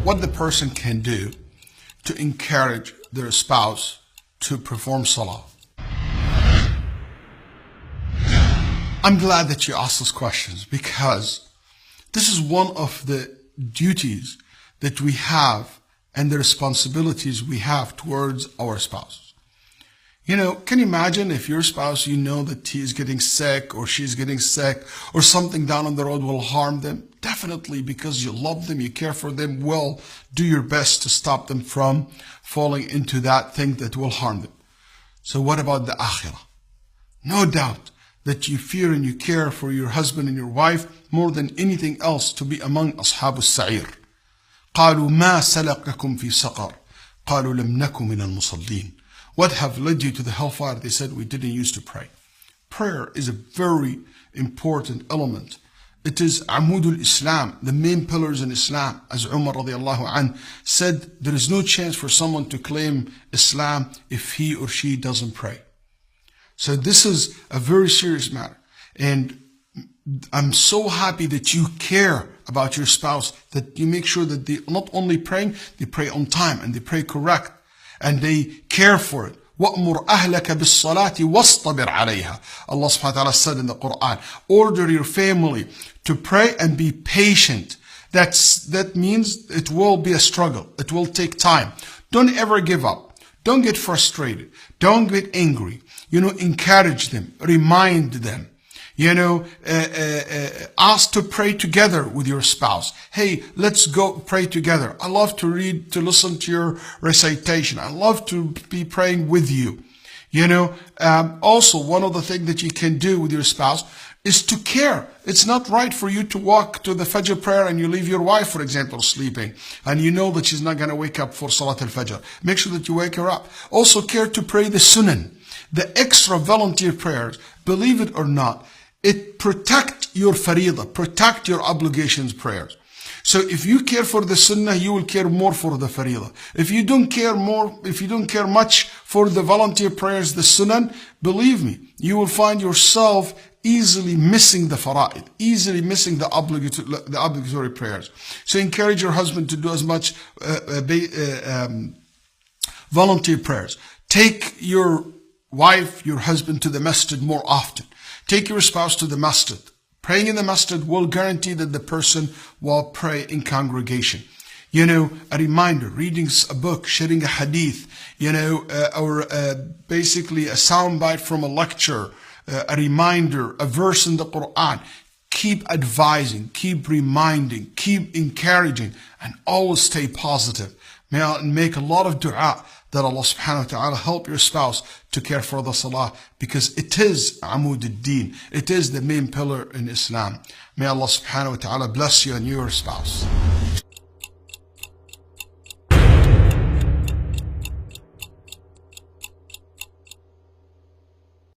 what the person can do to encourage their spouse to perform salah. I'm glad that you asked those questions, because this is one of the duties that we have and the responsibilities we have towards our spouses. You know, can you imagine if your spouse, you know that he is getting sick or she's getting sick or something down on the road will harm them? Definitely, because you love them, you care for them, will do your best to stop them from falling into that thing that will harm them. So what about the akhirah? No doubt that you fear and you care for your husband and your wife more than anything else to be among أصحاب السعير. قالوا ما سلككم في سقر قالوا لم نكن من المصلين. What have led you to the hellfire? They said, we didn't used to pray. Prayer is a very important element. It is Amudul Islam, the main pillars in Islam. As Umar radiallahu anh said, there is no chance for someone to claim Islam if he or she doesn't pray. So this is a very serious matter. And I'm so happy that you care about your spouse, that you make sure that they not only praying, they pray on time and they pray correct and they care for it. وَأْمُرْ أَهْلَكَ بِالصَّلَاةِ وَاصْطَبِرْ عَلَيْهَا. Allah subhanahu wa ta'ala said in the Quran, order your family to pray and be patient. That means it will be a struggle. It will take time. Don't ever give up. Don't get frustrated. Don't get angry. Encourage them. Remind them. Ask to pray together with your spouse. Hey, let's go pray together. I love to listen to your recitation. I love to be praying with you. Also, one of the things that you can do with your spouse is to care. It's not right for you to walk to the Fajr prayer and you leave your wife, for example, sleeping, and you know that she's not going to wake up for Salat al-Fajr. Make sure that you wake her up. Also care to pray the Sunan, the extra volunteer prayers. Believe it or not, it protect your faridah, protect your obligations prayers. So if you care for the sunnah, you will care more for the faridah. If you don't care much for the volunteer prayers, the sunan, believe me, you will find yourself easily missing the fara'id, easily missing the obligatory prayers. So encourage your husband to do as much volunteer prayers. Take your wife, your husband to the masjid more often. Take your spouse to the masjid. Praying in the masjid will guarantee that the person will pray in congregation. A reminder, reading a book, sharing a hadith, or basically a soundbite from a lecture, a reminder, a verse in the Quran. Keep advising, keep reminding, keep encouraging, and always stay positive. Make a lot of dua that Allah subhanahu wa ta'ala help your spouse to care for the salah, because it is Amud al-Din. It is the main pillar in Islam. May Allah subhanahu wa ta'ala bless you and your spouse.